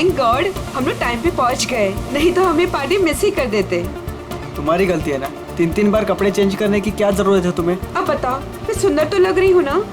Thank God हम लोग time पे पहुंच गए, नहीं तो हमें पार्टी मिस ही कर देते। तुम्हारी गलती है ना, 3-3 बार कपड़े चेंज करने की क्या जरूरत है तुम्हें? अब बताओ, मैं सुंदर तो लग रही हूँ ना?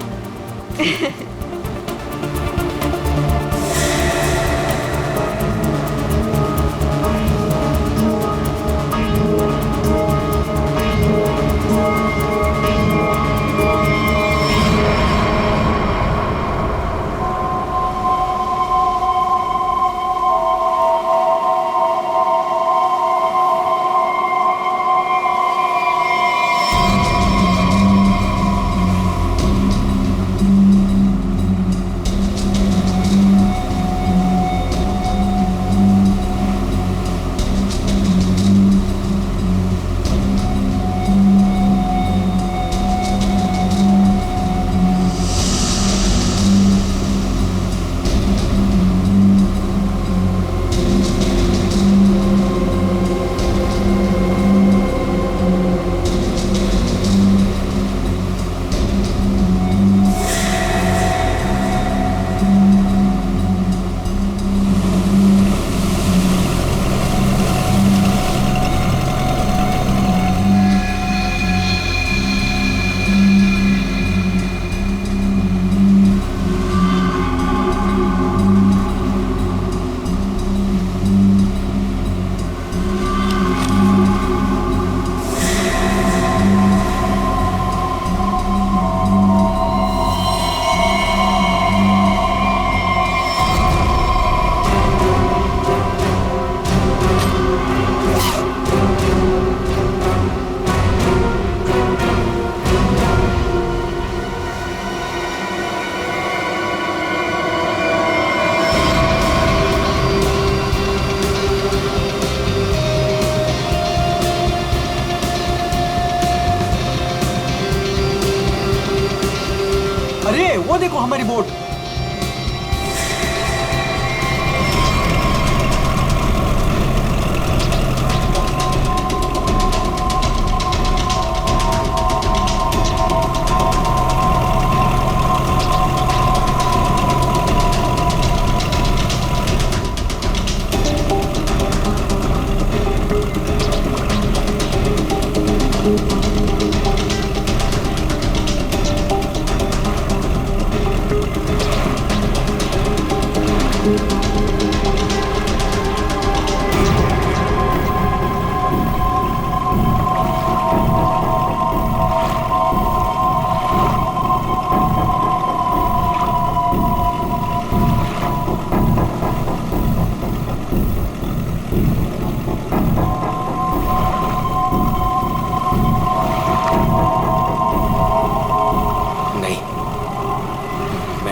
अरे वो देखो हमारी बोट।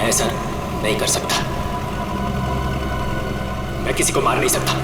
ऐसा नहीं कर सकता, मैं किसी को मार नहीं सकता।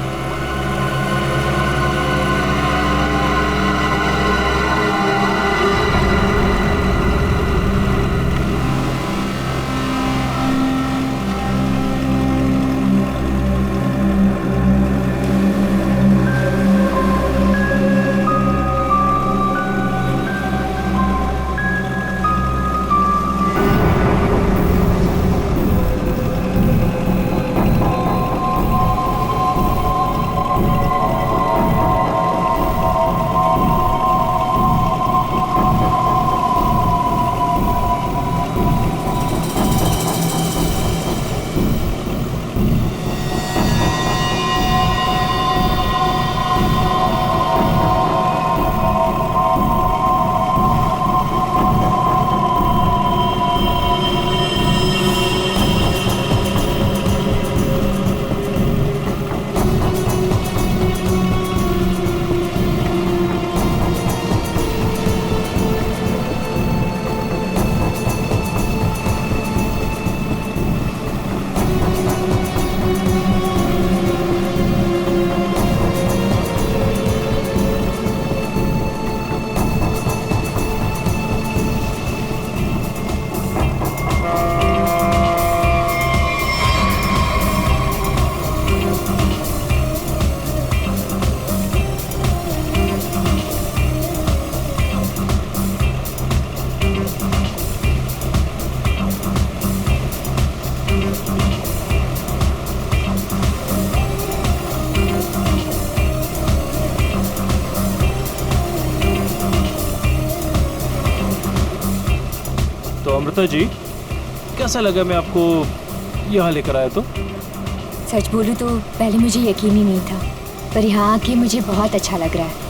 माता जी, कैसा लगा मैं आपको यहाँ लेकर आया तो? सच बोलूं तो पहले मुझे यकीन ही नहीं था, पर यहाँ आके मुझे बहुत अच्छा लग रहा है।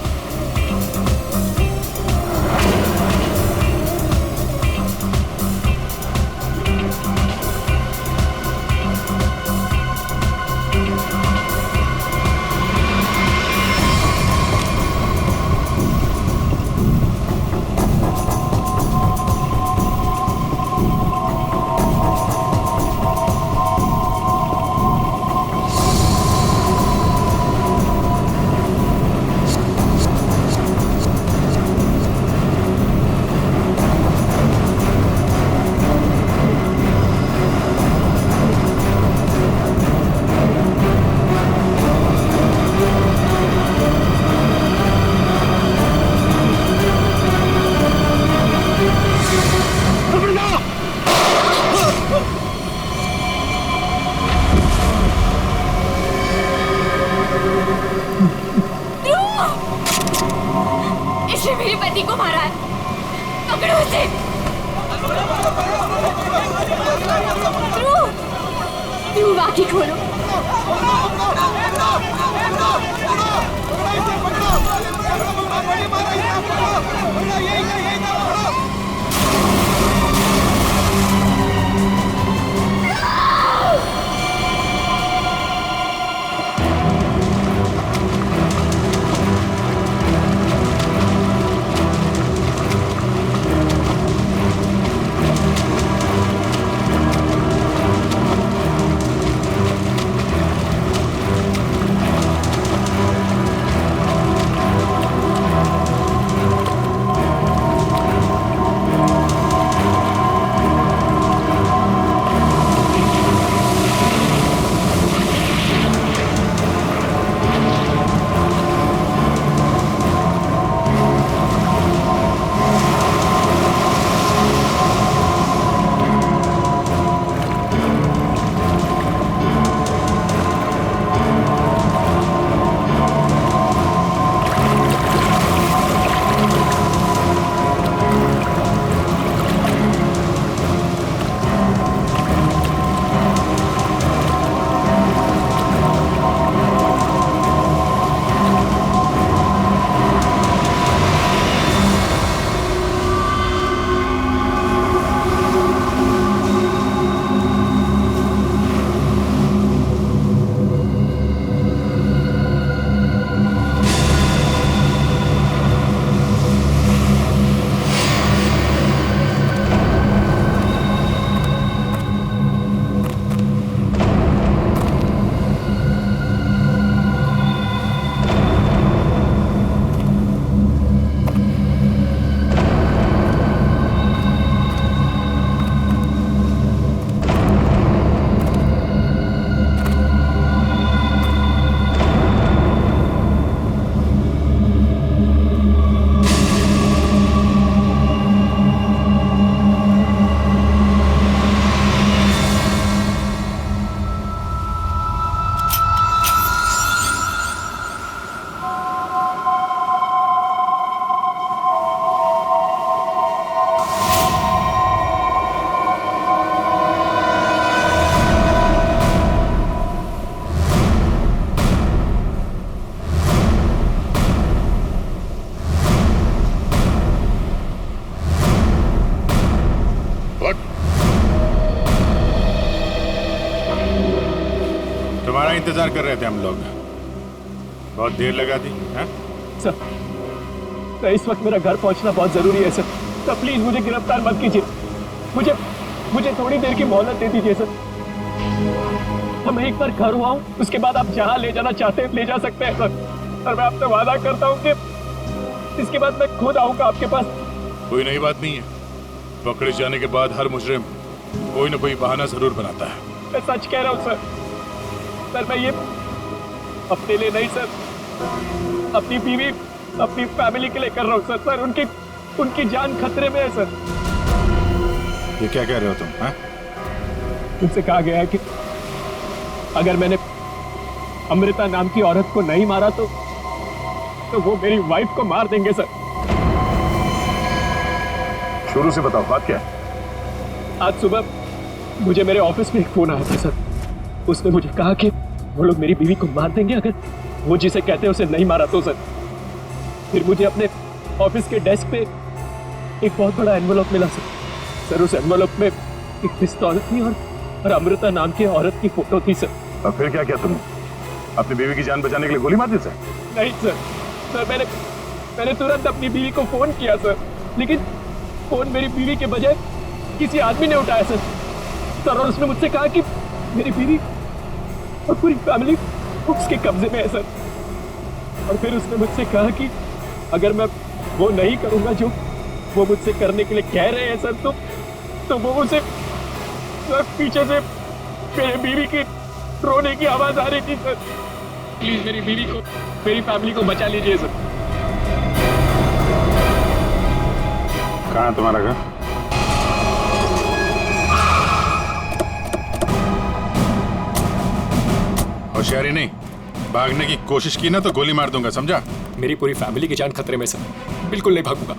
इसने मेरे पति को मारा है, पकड़ो उसे। ध्रुव, आंखें खोलो। तुम्हारा इंतजार कर रहे थे हम लोग, बहुत देर लगा दी। सर, इस वक्त मेरा घर पहुंचना बहुत जरूरी है सर। प्लीज मुझे गिरफ्तार मत कीजिए, मुझे थोड़ी देर की मोहलत दे दीजिए सर। मैं एक बार घर हुआ हूँ, उसके बाद आप जहाँ ले जाना चाहते हैं ले जा सकते हैं सर। और मैं आपसे वादा करता हूँ कि इसके बाद मैं खुद आऊंगा आपके पास। कोई नई बात नहीं है, पकड़े जाने के बाद हर मुजरिम कोई ना कोई बहाना जरूर बनाता है। मैं सच कह रहा हूँ सर। मैं ये अपने लिए नहीं सर, अपनी बीवी, अपनी फैमिली के लिए कर रहा हूँ सर। उनकी जान खतरे में है सर। ये क्या कह रहे हो तुम? हाँ? उनसे कहा गया है कि अगर मैंने अमृता नाम की औरत को नहीं मारा तो वो मेरी वाइफ को मार देंगे सर। शुरू से बताओ, बात क्या है? आज सुबह मुझे मेरे ऑफिस में एक फोन आया था सर। उसने मुझे कहा कि वो लोग मेरी बीवी को मार देंगे अगर वो जिसे कहते हैं उसे नहीं मारा तो सर। फिर मुझे अपने ऑफिस के डेस्क पे एक बहुत बड़ा एनवेलप मिला सर। सर उस एनवेलप में एक पिस्तौल थी और अमृता नाम की औरत की फोटो थी सर। अब फिर क्या किया तुमने? अपनी बीवी की जान बचाने के लिए गोली मार दी सर? नहीं सर, सर मैंने तुरंत अपनी बीवी को फोन किया सर, लेकिन फोन मेरी बीवी के बजाय किसी आदमी ने उठाया सर। और उसने मुझसे कहा कि मेरी बीवी और पूरी फैमिली उसके कब्जे में है सर। और फिर उसने मुझसे कहा कि अगर मैं वो नहीं करूंगा जो वो मुझसे करने के लिए कह रहे हैं सर, तो वो मुझसे सर पीछे से मेरी बीवी की रोने की आवाज आ रही थी सर। प्लीज मेरी बीवी को, मेरी फैमिली को बचा लीजिए सर। कहाँ है तुम्हारा घर? होशियारी नहीं, भागने की कोशिश की ना तो गोली मार दूंगा, समझा? मेरी पूरी फैमिली की जान खतरे में सर, बिल्कुल नहीं भागूंगा।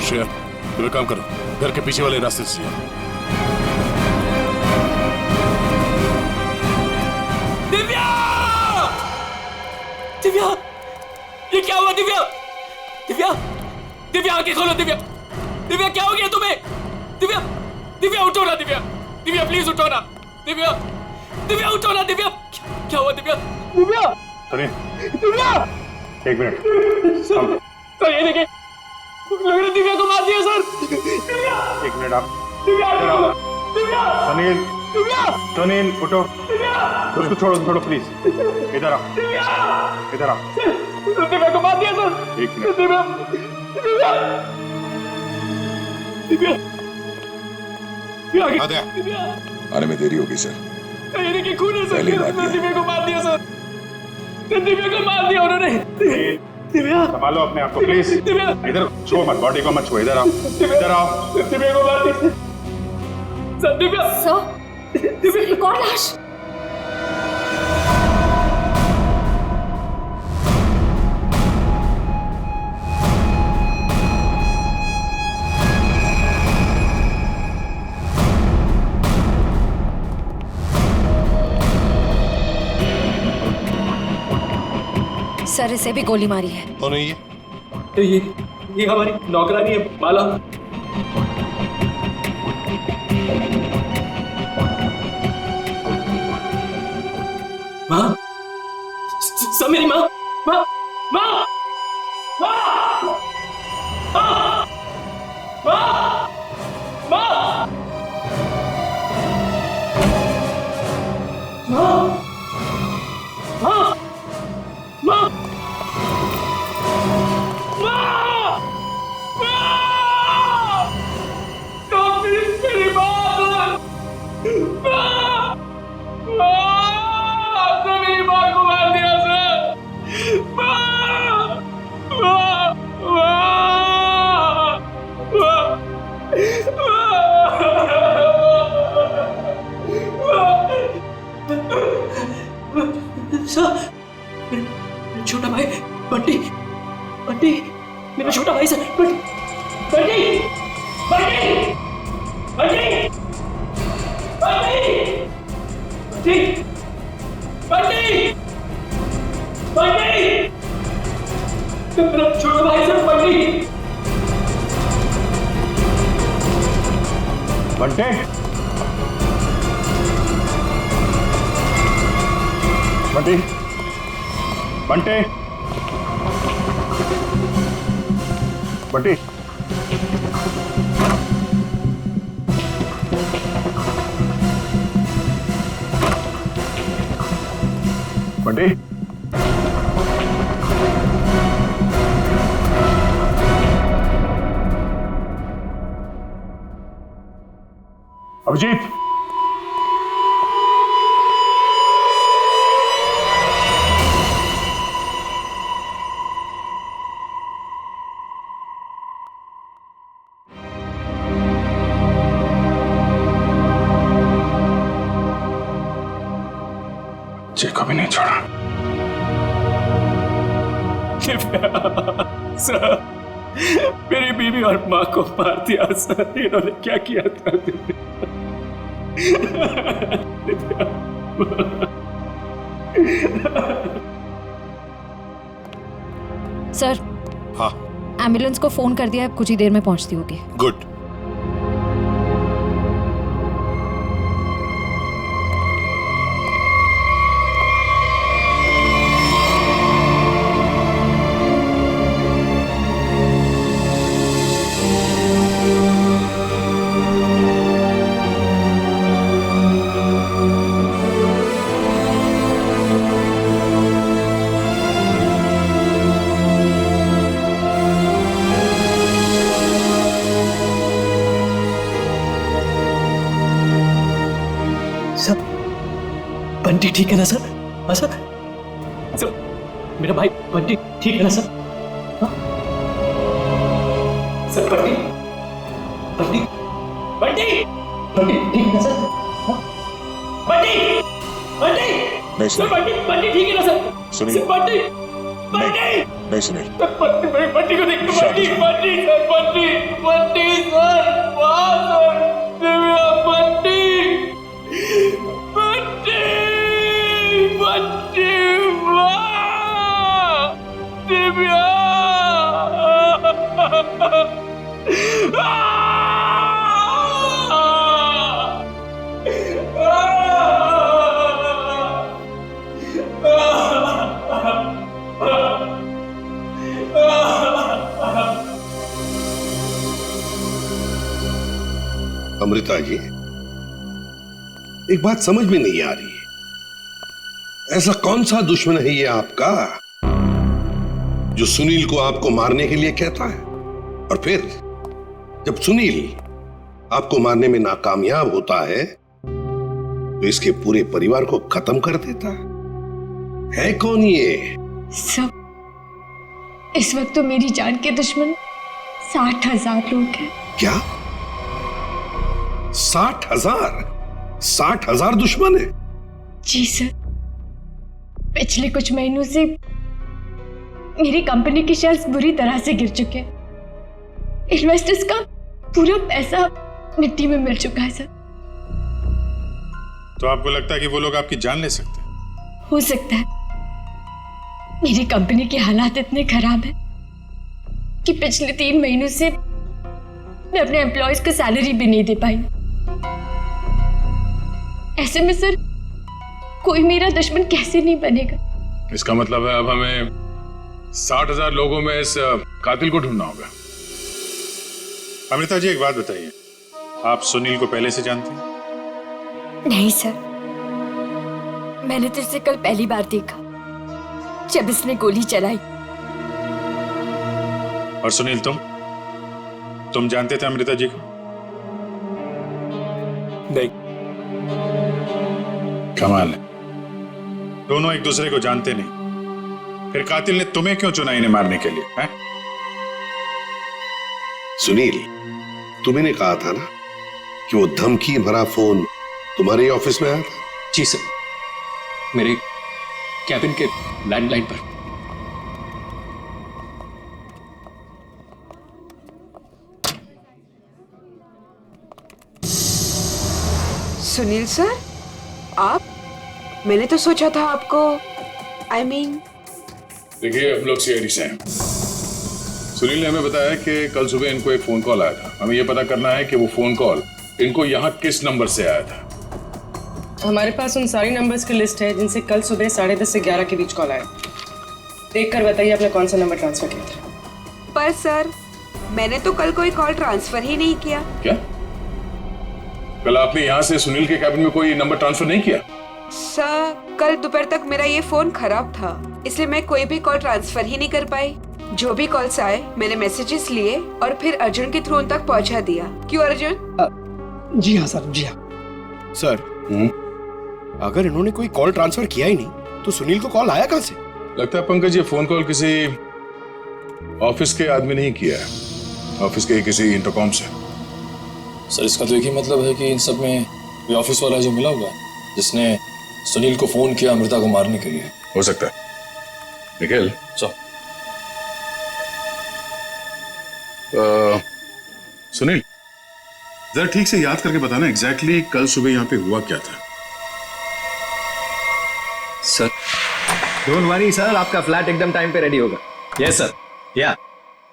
शेर, तुम एक काम करो, घर के पीछे वाले रास्ते से जाओ। दिव्या! दिव्या! ये क्या हुआ दिव्या? दिव्या! दिव्या आंखें खोलो दिव्या! दिव्या क्या हो गया तुम्हें? दिव्या! दिव्या उठो ना दिव्या! दिव्या प्लीज उठो ना! दिव्या! दिव्या उठो ना दिव्या! क्या हुआ दिव्या? दिव्या! सुनिए, दिव्या! एक मिनट। सर ये देखिए, लोगों ने दिव्या को मार दिया सर। दिव्या! एक मिनट आप। दिव्या! दिव्या! सुनील, दिव्या! सुनील उठो। दिव्या! उसको छोड़ो प्लीज। इधर आओ, दिव्या! इधर आओ। दिव्या को मार दिया सर। एक मिनट। दिव्या! दिव्या! दिव्या! आ गया। दिव्या! आने में देरी होगी सर। ये देखिए खून है सर। पहली बात ये। दिव्या को मार दिया सर। दिव्या को मार दिया उन्होंने। दिव्या! संभालो अपने आप को प्लीज। दिव्या! इधर छुओ मत, बॉडी को मत छुओ। इधर आओ, इधर आओ। दिव्या को मार दिया सर। दिव्या! सर, एक और लाश। सर इसे भी गोली मारी है। कौन है ये? ये हमारी नौकरानी है माला। माँ, सब मेरी माँ, माँ, माँ, माँ, माँ, माँ, माँ, माँ, माँ, माँ, मेरी बात मेरी माँ को मार दिया सर। छोटा भाई बंटी, बंटी मेरा छोटा भाई सर। बंटी, बंटी, बंटी, बंटी, बंटी, बंटी, बंटी, मेरा छोटा भाई सर। बंटी, बंटे, बंटी, बंटे, बंटी, बंटी, अभिजीत, बच्चे को भी नहीं छोड़ा। सर, मेरी बीवी और माँ को मार दिया सर। इन्होंने क्या किया था? सर, हाँ एम्बुलेंस को फोन कर दिया, कुछ ही देर में पहुंचती होगी। गुड। सर, बंटी ठीक है ना सर? हाँ सर, सर मेरा भाई बंटी ठीक है ना सर? हाँ? सर बंटी बंटी बंटी बंटी ठीक है ना सर? हाँ? बंटी बंटी नहीं सर, सुनील, बंटी बंटी ठीक है ना सर? सुनील। सर बंटी बंटी नहीं सुनील। बंटी को देख, बंटी शांति। बंटी सर, बंटी बंटी सर, वाह सर, दिव्या बंटी बंटी बंटी, वाह दिव्या। अमृता जी, एक बात समझ में नहीं आ रही है, ऐसा कौन सा दुश्मन है ये आपका जो सुनील को आपको मारने के लिए कहता है, और फिर जब सुनील आपको मारने में नाकामयाब होता है तो इसके पूरे परिवार को खत्म कर देता है कौन ये? सब इस वक्त तो मेरी जान के दुश्मन 60,000 लोग हैं। क्या 60,000? 60,000 दुश्मन है? जी सर, पिछले कुछ महीनों से मेरी कंपनी के शेयर्स बुरी तरह से गिर चुके हैं। इन्वेस्टर्स का पूरा पैसा मिट्टी में मिल चुका है सर। तो आपको लगता है कि वो लोग आपकी जान ले सकते हैं? हो सकता है। मेरी कंपनी के हालात इतने खराब हैं कि पिछले 3 महीनों से मैं अपने एम्प्लॉयज को सैलरी भी नहीं दे पाई। ऐसे में सर कोई मेरा दुश्मन कैसे नहीं बनेगा? इसका मतलब है अब हमें 60,000 लोगों में इस कातिल को ढूंढना होगा। अमृता जी, एक बात बताइए, आप सुनील को पहले से जानते हैं? नहीं सर, मैंने तो इसे कल पहली बार देखा जब इसने गोली चलाई। और सुनील, तुम जानते थे अमृता जी को? नहीं। कमाल है, दोनों एक दूसरे को जानते नहीं, फिर कातिल ने तुम्हें क्यों चुना इन्हें मारने के लिए? है? सुनील, तुम्हें कहा था ना कि वो धमकी भरा फोन तुम्हारे ऑफिस में आया था? जी सर, मेरे कैबिन के लैंडलाइन पर। सुनील सर, आप? मैंने तो सोचा था आपको देखिए, हम लोग सीआईडी से हैं। सुनील ने हमें बताया कि कल सुबह इनको एक फोन कॉल आया था। हमें यह पता करना है कि वो फोन कॉल इनको यहाँ किस नंबर से आया था। हमारे पास उन सारी नंबर्स की लिस्ट है जिनसे कल सुबह 10:30 से 11 के बीच कॉल आया। देखकर बताइए आपने कौन सा नंबर ट्रांसफर किया था। पर सर, मैंने तो कल कोई कॉल ट्रांसफर ही नहीं किया। क्या? कल आपने यहाँ से सुनील के कैबिन में कोई नंबर ट्रांसफर नहीं किया? सर, कल दोपहर तक मेरा ये फोन खराब था, इसलिए मैं कोई भी कॉल ट्रांसफर ही नहीं कर पाई। जो भी कॉल्स आए मैंने मैसेजेस लिए और फिर अर्जुन के थ्रू उन तक पहुंचा दिया। क्यों अर्जुन? जी हाँ सर, जी हाँ सर। अगर इन्होंने कोई कॉल ट्रांसफर किया ही नहीं तो सुनील को कॉल आया कहाँ से? लगता है पंकज, ये फोन कॉल किसी ऑफिस के आदमी ने ही किया है, ऑफिस के किसी इंटरकॉम से। सर, इसका तो एक ही मतलब है कि इन सब में कोई ऑफिस वाला जो मिला होगा जिसने सुनील को फोन किया अमृता को मारने के लिए। हो सकता है। निखिल, सर, सुनील, जरा ठीक से याद करके बताना एग्जैक्टली कल सुबह यहाँ पे हुआ क्या था। सर डोंट वरी सर, आपका फ्लैट एकदम टाइम पे रेडी होगा। यस सर, या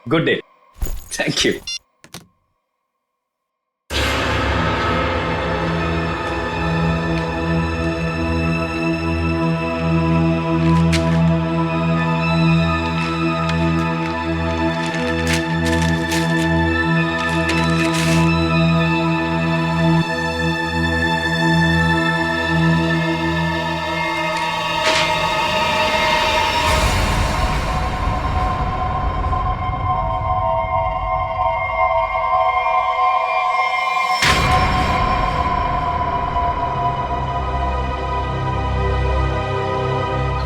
good day, thank you.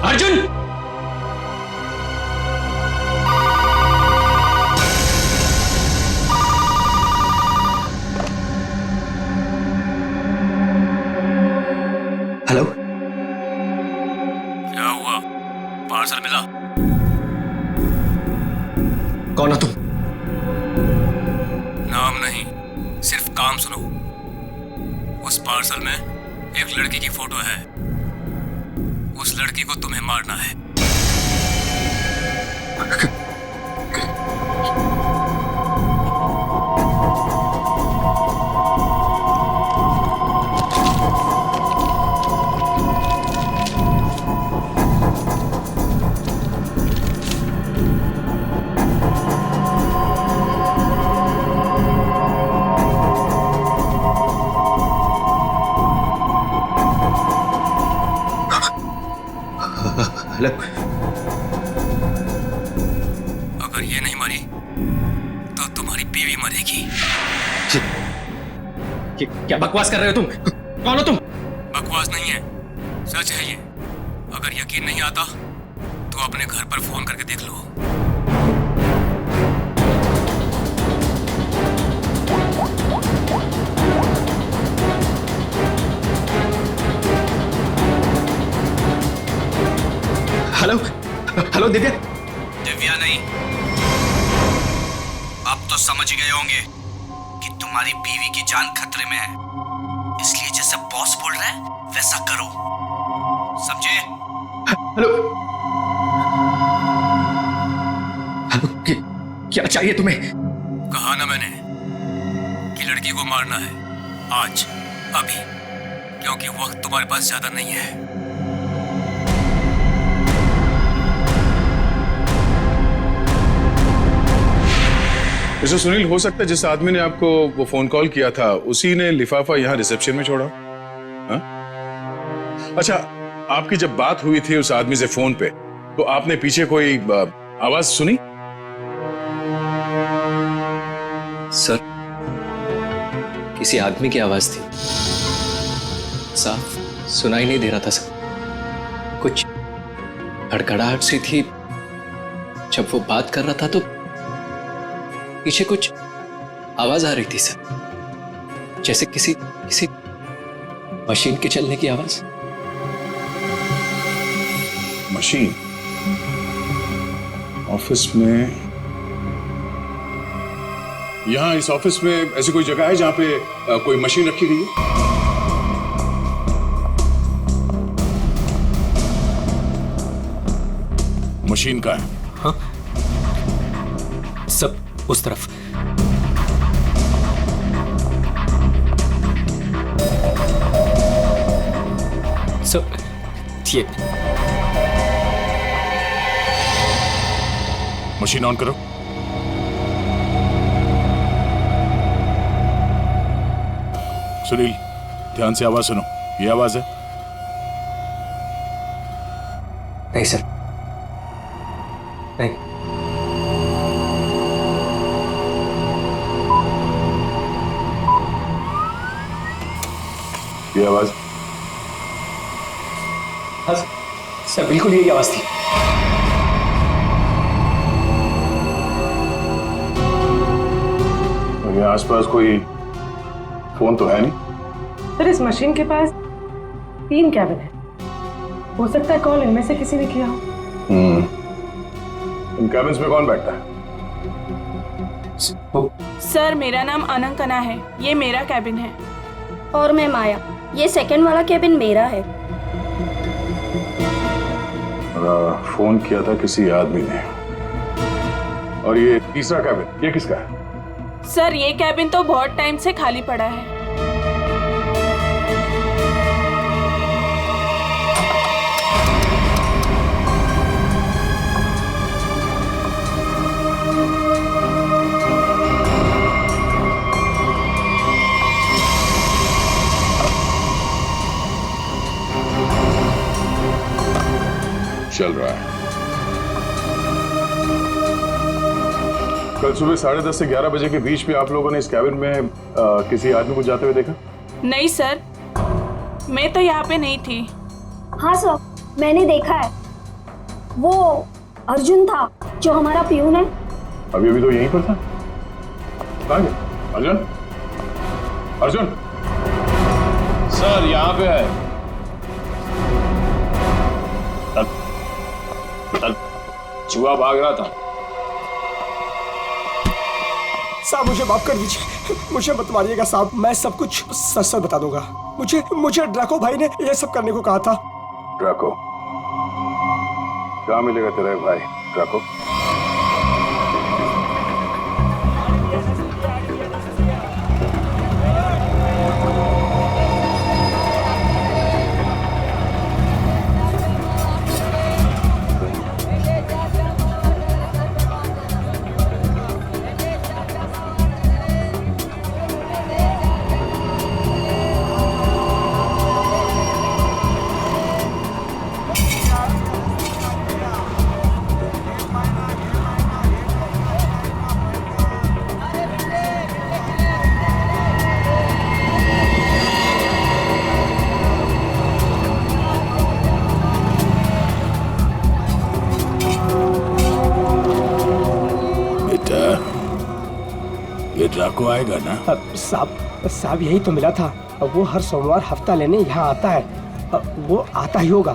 Arjun, hello, क्या हुआ? पार्सल मिला? कौन हो तुम? नाम नहीं, सिर्फ काम सुनो। उस पार्सल में एक लड़की की फोटो है। उस लड़की को तुम्हें मारना है। हेलो, अगर ये नहीं मरी तो तुम्हारी बीवी मरेगी। क्या बकवास कर रहे हो तुम? कौन हो तुम? बकवास नहीं है, सच है ये। अगर यकीन नहीं आता तो अपने घर पर फोन करके देख लो। Hello, hello Divya. दिव्या नहीं, अब तो समझ गए होंगे कि तुम्हारी बीवी की जान खतरे में है। इसलिए जैसे बॉस बोल रहा है वैसा करो, समझे? हेलो, हेलो, क्या चाहिए तुम्हें? कहा ना मैंने कि लड़की को मारना है, आज, अभी, क्योंकि वक्त तुम्हारे पास ज्यादा नहीं है। मिस्टर सुनील, हो सकता है जिस आदमी ने आपको वो फोन कॉल किया था उसी ने लिफाफा यहाँ रिसेप्शन में छोड़ा। हा? अच्छा, आपकी जब बात हुई थी उस आदमी से फोन पे, तो आपने पीछे कोई आवाज सुनी? सर, किसी आदमी की आवाज थी, साफ सुनाई नहीं दे रहा था सर। कुछ खड़खड़ाहट सी थी। जब वो बात कर रहा था तो पीछे कुछ आवाज आ रही थी सर, जैसे किसी मशीन के चलने की आवाज। मशीन? ऑफिस में? यहाँ इस ऑफिस में ऐसी कोई जगह है जहां पे कोई मशीन रखी गई है? मशीन का है? हाँ, सब उस तरफ। सब ये मशीन ऑन करो। सुनील, ध्यान से आवाज सुनो। ये आवाज है? नहीं सर, नहीं। ये आवाज? हाँ सर, बिल्कुल यही आवाज थी। और ये आसपास कोई फोन तो है नहीं? सर, इस मशीन के पास 3 कैबिन है। हो सकता है कॉल इनमें से किसी ने किया हो। इन कैबिन्स में कौन बैठता है? सर मेरा नाम अनंकना है, ये मेरा कैबिन है। और मैं माया, ये सेकंड वाला कैबिन मेरा है। फोन किया था किसी आदमी ने। और ये तीसरा कैबिन, ये किसका है? सर ये कैबिन तो बहुत टाइम से खाली पड़ा है। चल रहा है। कल सुबह 10:30 से 11 बजे के बीच में आप लोगों ने इस कैबिन में किसी आदमी को जाते हुए देखा? नहीं सर, मैं तो यहाँ पे नहीं थी। हाँ सर, मैंने देखा है। वो अर्जुन था जो हमारा पियून है। अभी अभी तो यहीं पर था। कहाँ गया अर्जुन? अर्जुन सर यहाँ पे है। चूहा भाग रहा था। साहब मुझे माफ कर दीजिए, मुझे मत मारिएगा साहब, मैं सब कुछ सच सच बता दूंगा। मुझे ड्रैको भाई ने ये सब करने को कहा था। ड्रैको? कहाँ मिलेगा तेरा भाई ड्रैको? ड्रैको आएगा ना? साहब यही तो मिला था। वो हर सोमवार हफ्ता लेने यहाँ आता है। वो आता ही होगा।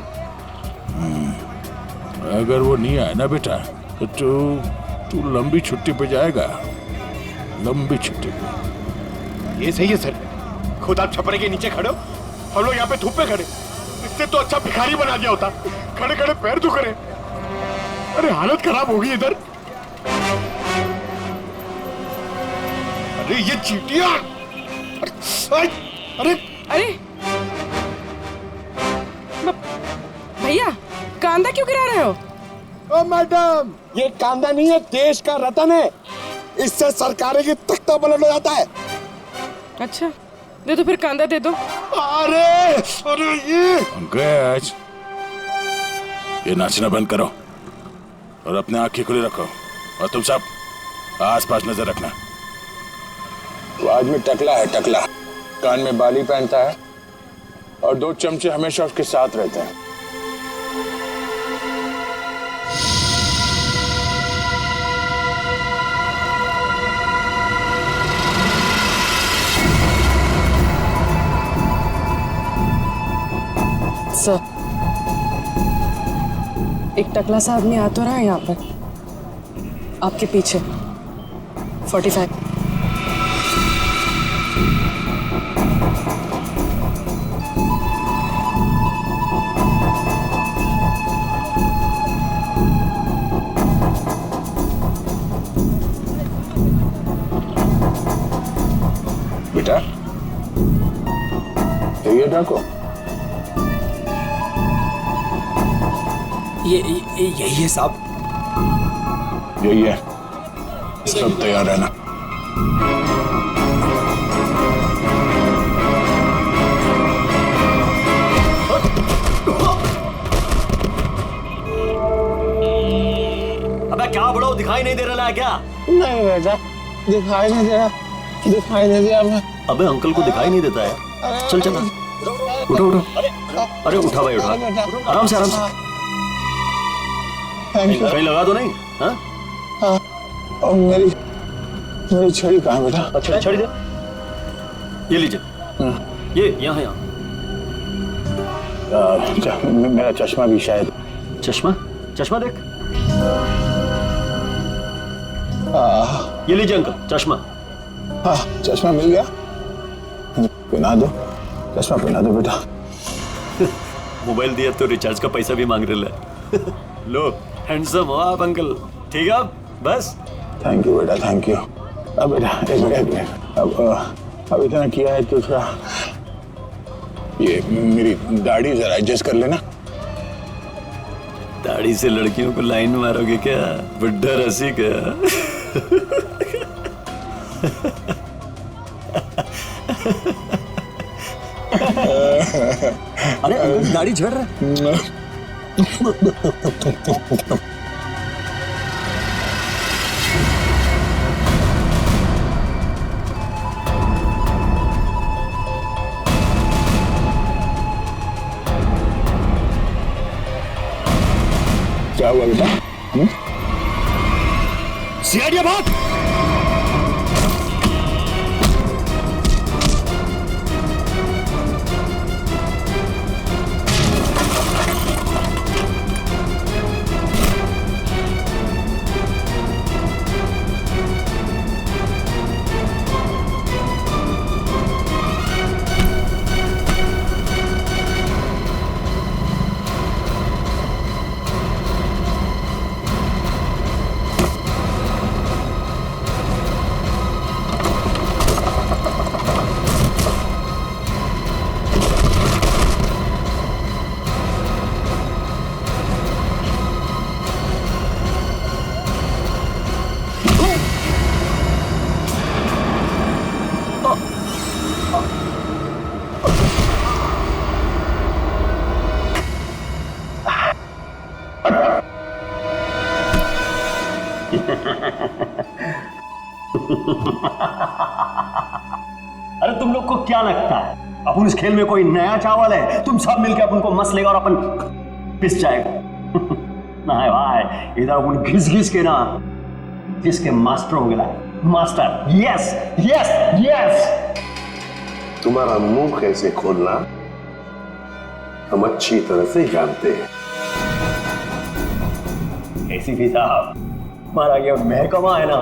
अगर वो नहीं आया ना बेटा तो तू लंबी छुट्टी पे जाएगा। लंबी छुट्टी पे। ये सही है सर। खुद आप छपरे के नीचे खड़े हो, हम लोग यहाँ पे धूप में खड़े। इससे तो अच्छा भिखारी बना दिया होता। खड़े खड़े पैर दुख रहे। अरे हालत खराब होगी इधर। अरे ये चीटियां! अरे भैया कांदा क्यों गिरा रहे हो? ओ मैडम, ये कांदा नहीं है, देश का रतन है। इससे सरकारें की तख्ता पलट हो जाता है। अच्छा दे दो फिर, कांदा दे दो। अरे ये अंकज, ये नाचना बंद करो और अपने आंखें खुली रखो। और तुम सब आसपास नजर रखना। वो आदमी टकला है, टकला। कान में बाली पहनता है और 2 चमचे हमेशा उसके साथ रहते हैं। सर, एक टकला सा आदमी आ तो रहा है यहाँ पर, आपके पीछे। 45। बेटा ये डाको, यही है साहब। यही है। सब तैयार रहना। अबे क्या बड़ो, दिखाई नहीं दे रहा है क्या? नहीं बेटा, दिखाई नहीं दे रहा, दिखाई नहीं दिया मैं। अबे अंकल को दिखाई नहीं देता है। चल चल उठो उठो। अरे उठा भाई, उठा। आराम से आराम से। कहीं लगा तो नहीं? हाँ? और मेरी छड़ी कहाँ बेटा? अच्छा छड़ी दे। ये लीजिए। ये यहाँ यहाँ। मेरा चश्मा भी शायद। चश्मा? चश्मा देख। ये लीजिए अंकल चश्मा। हाँ चश्मा मिल गया, पहना दो, चश्मा पहना दो बेटा। मोबाइल दिया तो रिचार्ज का पैसा भी मांग रहे है। लो हैंडसम हो आप अंकल। ठीक है बस। थैंक यू बेटा, थैंक यू। अब बेटा एक मिनट, अब इतना किया है तो थोड़ा ये मेरी दाढ़ी जरा एडजस्ट कर लेना। दाढ़ी से लड़कियों को लाइन मारोगे क्या? बुड्ढा रसी क्या? अरे अंकल दाढ़ी झड़ रहा है। क्या हुआ बेटा? सियाड़िया बात। अरे तुम लोग को क्या लगता है अपन इस खेल में कोई नया चावल है? तुम सब मिलकर अपन को मस लेगा और अपन पिस जाएगा। ना है भाई, इधर अपन घिस घिस के ना जिसके मास्टर हो गया। Master, yes yes yes. तुम्हारा मुंह कैसे खोलना हम अच्छी तरह से जानते हैं। एसीपी साहब, हमारा ये महकमा है ना,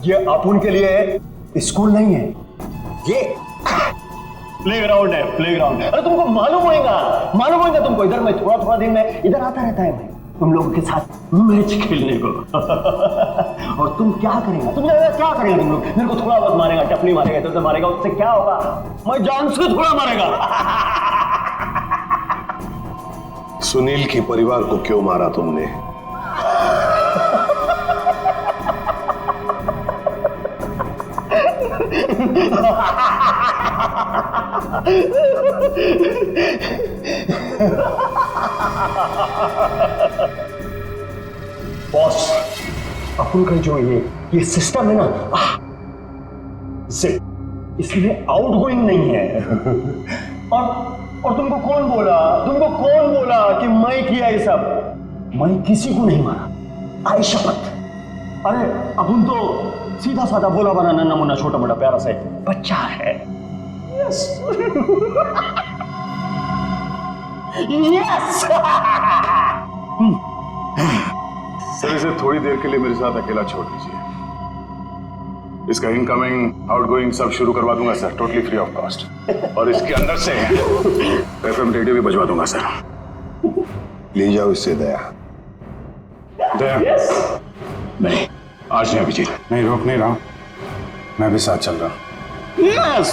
ये अपन के लिए स्कूल नहीं है, ये प्लेग्राउंड है, प्लेग्राउंड। अरे तुमको मालूम होगा तुमको। इधर मैं थोड़ा थोड़ा दिन में इधर आता रहता है भाई, तुम लोगों के साथ मैच खेलने को। और तुम क्या करेगा? तुम क्या करेगा? तुम लोग मेरे को थोड़ा बहुत मारेगा, टपली मारेगा, इधर मारेगा, उससे क्या होगा? मैं जान से थोड़ा मारेगा। सुनील के परिवार को क्यों मारा तुमने? बॉस, अपन का जो ये सिस्टम है ना, इसमें आउटगोइंग नहीं है। और तुमको कौन बोला कि मैं किया ये सब? मैं किसी को नहीं मारा, आई शपथ। अरे अपन तो सीधा साधा बोला बना नन्ना मुन्ना छोटा मोटा प्यारा सा बच्चा है। Yes yes. सर इसे थोड़ी देर के लिए मेरे साथ अकेला छोड़ दीजिए। इसका इनकमिंग आउटगोइंग सब शुरू करवा दूंगा sir, totally free of cost. और इसके अंदर से एफएम रेडियो भी बजवा दूंगा सर। ले जाओ इससे दया। दया नहीं, आज नहीं अभिजीत, नहीं रोक नहीं रहा हूं, मैं भी साथ चल रहा हूं। यस।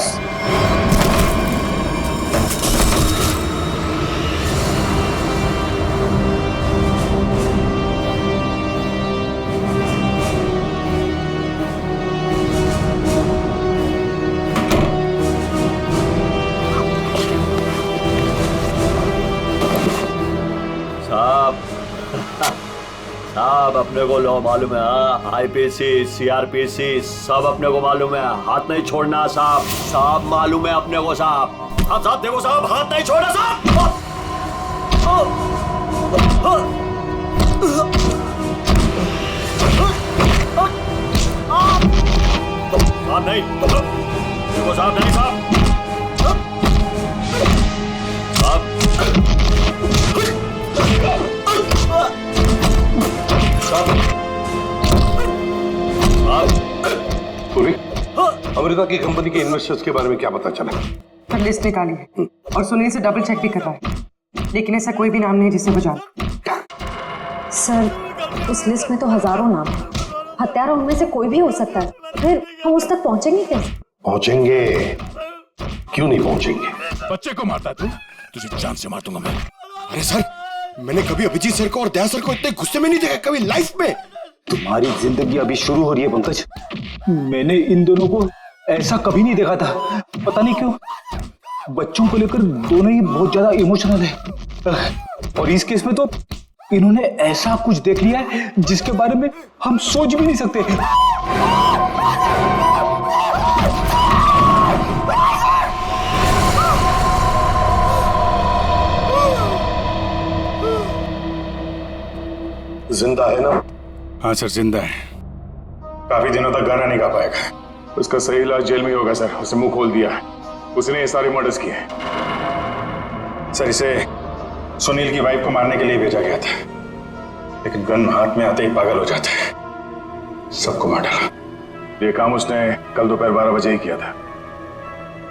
साहब अपने को लो मालूम है, आईपीसी सीआरपीसी सब अपने को मालूम है, हाथ नहीं छोड़ना साहब। साहब मालूम है अपने को साहब। साहब देखो साहब, हाथ नहीं छोड़ना साहब। साहब नहीं देखो साहब, नहीं साहब। साहब अमृता की कंपनी के इन्वेस्टर्स के बारे में क्या पता चला? पर लिस्ट निकाली है और सुनील से डबल चेक भी करवाया, लेकिन ऐसा कोई भी नाम नहीं जिसे वो जाने। सर उस लिस्ट में तो हजारों नाम है, हत्यारा उनमें से कोई भी हो सकता है, फिर हम उस तक पहुंचेंगे कैसे? पहुंचेंगे, क्यों नहीं पहुंचेंगे? बच्चे को मारता तू, तुझे जान से मार दूंगा मैं। अरे सर, मैंने कभी अभिजीत सर को और दया सर को इतने गुस्से में नहीं देखा कभी लाइफ में। तुम्हारी जिंदगी अभी शुरू हो रही है पंकज। मैंने इन दोनों को ऐसा कभी नहीं देखा था, पता नहीं क्यों बच्चों को लेकर दोनों ही बहुत ज्यादा इमोशनल है, और इस केस में तो इन्होंने ऐसा कुछ देख लिया है जिसके बारे में हम सोच भी नहीं सकते। जिंदा है ना? हाँ सर जिंदा है। काफी दिनों तक गाना नहीं गा पाएगा, उसका सही इलाज जेल में ही होगा सर। उसे मुंह खोल दिया है, उसने ये सारे मर्डर्स किए हैं सर। इसे सुनील की वाइफ को मारने के लिए भेजा गया था, लेकिन गन हाथ में आते ही पागल हो जाता है, सबको मार डाला। ये काम उसने कल दोपहर 12 बजे ही किया था।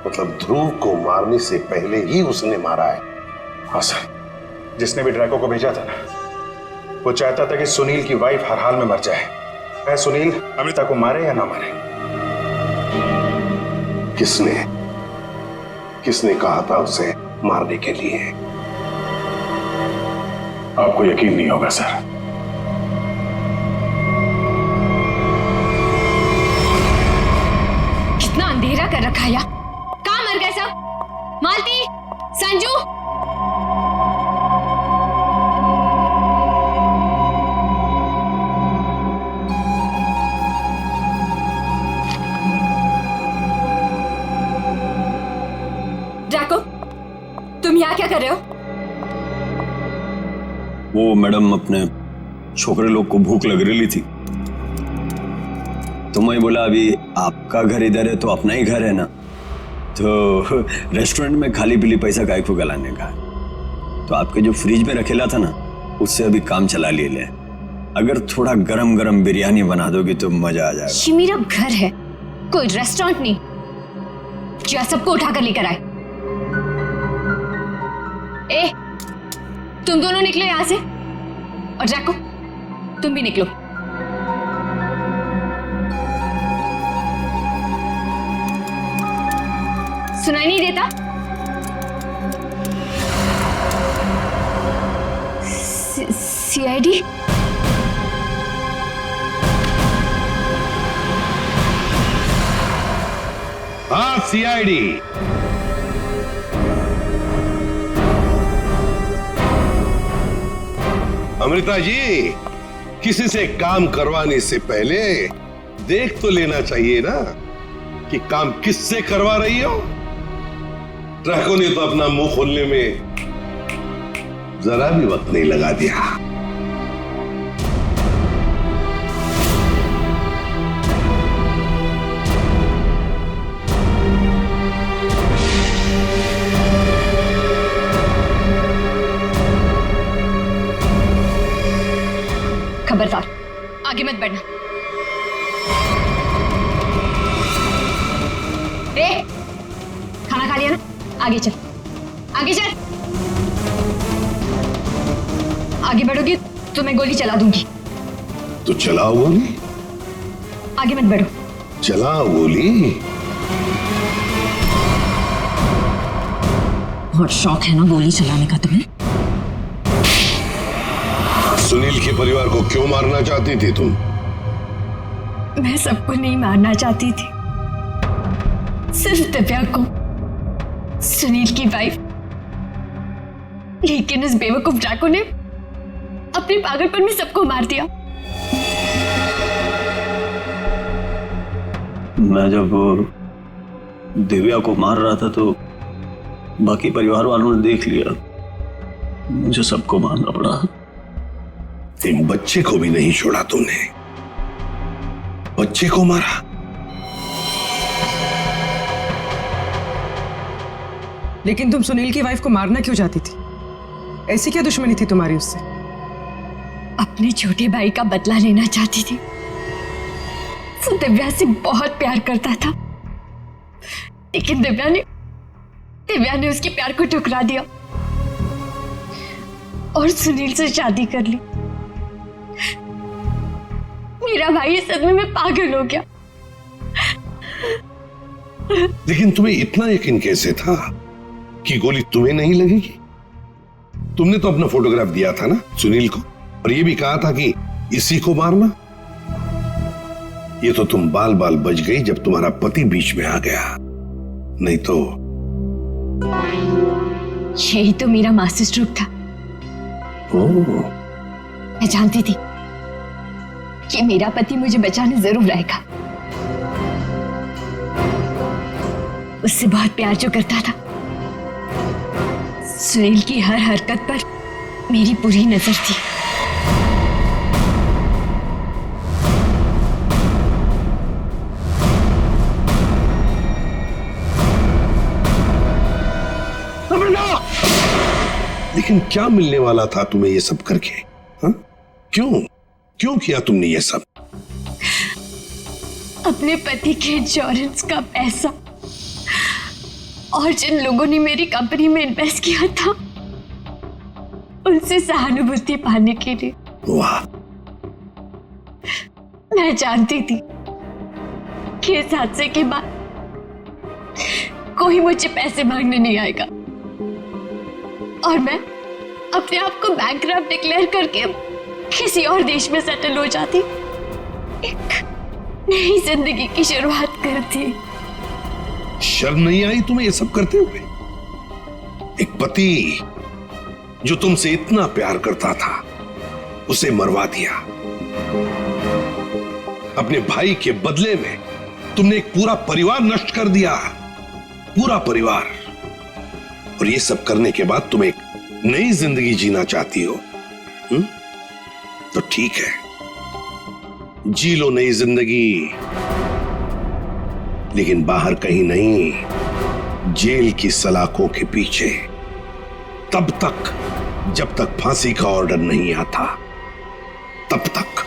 मतलब ध्रुव को मारने से पहले ही उसने मारा है? हाँ सर, जिसने भी ड्रैको को भेजा था ना, वो चाहता था कि सुनील की वाइफ हर हाल में मर जाए, चाहे सुनील अमृता को मारे या ना मारे। किसने कहा था उसे मारने के लिए? आपको यकीन नहीं होगा सर। कितना अंधेरा कर रखा है, कहाँ मर गए सब? मालती, संजू, ड्रैको, तुम यहाँ क्या कर रहे हो? वो मैडम अपने छोकरे लोग को भूख लग रही थी, तो मैं बोला अभी आपका घर इधर है तो अपना ही घर है ना, तो रेस्टोरेंट में खाली पीली पैसा काय को गलाने का, तो आपके जो फ्रिज में रखेला था ना उससे अभी काम चला ले। अगर थोड़ा गरम गरम बिरयानी बना दोगी तो मजा आ जाएगा। ये मेरा घर है, कोई रेस्टोरेंट नहीं। क्या सबको उठाकर लेकर आए? ए, तुम दोनों निकलो यहां से, और ड्रैको तुम भी निकलो। सुनाई नहीं देता? सीआईडी? हाँ सीआईडी। अमृता जी, किसी से काम करवाने से पहले देख तो लेना चाहिए ना कि काम किससे करवा रही हो। ड्रैको ने तो अपना मुंह खोलने में जरा भी वक्त नहीं लगा दिया। खबरदार, आगे मत बढ़ना। ए, खाना खा लिया ना? आगे चल, आगे चल। आगे बढ़ोगी तो मैं गोली चला दूंगी। तो चलाओ गोली। आगे मत बढ़ो। चलाओ गोली। बहुत शौक है ना गोली चलाने का तुम्हें? सुनील के परिवार को क्यों मारना चाहती थी तुम? मैं सबको नहीं मारना चाहती थी, सिर्फ दिव्या को, सुनील की वाइफ। लेकिन इस बेवकूफ ड्रैको ने अपने पागलपन में सबको मार दिया। मैं जब दिव्या को मार रहा था तो बाकी परिवार वालों ने देख लिया, मुझे सबको मारना पड़ा। एक बच्चे को भी नहीं छोड़ा तूने, बच्चे को मारा। लेकिन तुम सुनील की वाइफ को मारना क्यों चाहती थी? ऐसी क्या दुश्मनी थी तुम्हारी उससे? अपने छोटे भाई का बदला लेना चाहती थी। वो दिव्या से बहुत प्यार करता था, लेकिन दिव्या ने उसके प्यार को ठुकरा दिया और सुनील से शादी कर ली। मेरा भाई इस सदमे में पागल हो गया। लेकिन तुम्हें इतना यकीन कैसे था कि गोली तुम्हें नहीं लगेगी? तुमने तो अपना फोटोग्राफ दिया था ना सुनील को, और ये भी कहा था कि इसी को मारना। ये तो तुम बाल बाल बच गई जब तुम्हारा पति बीच में आ गया, नहीं तो। यही तो मेरा मास्टर स्ट्रोक था। मैं जानती थी कि मेरा पति मुझे बचाने जरूर आएगा। उससे बहुत प्यार जो करता था, सुनील की हर हरकत पर मेरी पूरी नजर थी। लेकिन क्या मिलने वाला था तुम्हें ये सब करके? हा? क्यों किया तुमने ये सब? अपने पति के इंश्योरेंस का पैसा और जिन लोगों ने मेरी कंपनी में इन्वेस्ट किया था, उनसे सहानुभूति पाने के लिए। वाह! मैं जानती थी कि इस हादसे के बाद कोई मुझे पैसे मांगने नहीं आएगा और मैं अपने आप को बैंकरप्ट डिक्लेयर करके किसी और देश में सेटल हो जाती, एक नई जिंदगी की शुरुआत करती। शर्म नहीं आई तुम्हें ये सब करते हुए? एक पति जो तुमसे इतना प्यार करता था, उसे मरवा दिया। अपने भाई के बदले में तुमने एक पूरा परिवार नष्ट कर दिया, पूरा परिवार। और ये सब करने के बाद तुम एक नई जिंदगी जीना चाहती हो? तो ठीक है, जी लो नई जिंदगी, लेकिन बाहर कहीं नहीं, जेल की सलाखों के पीछे, तब तक जब तक फांसी का ऑर्डर नहीं आता, तब तक।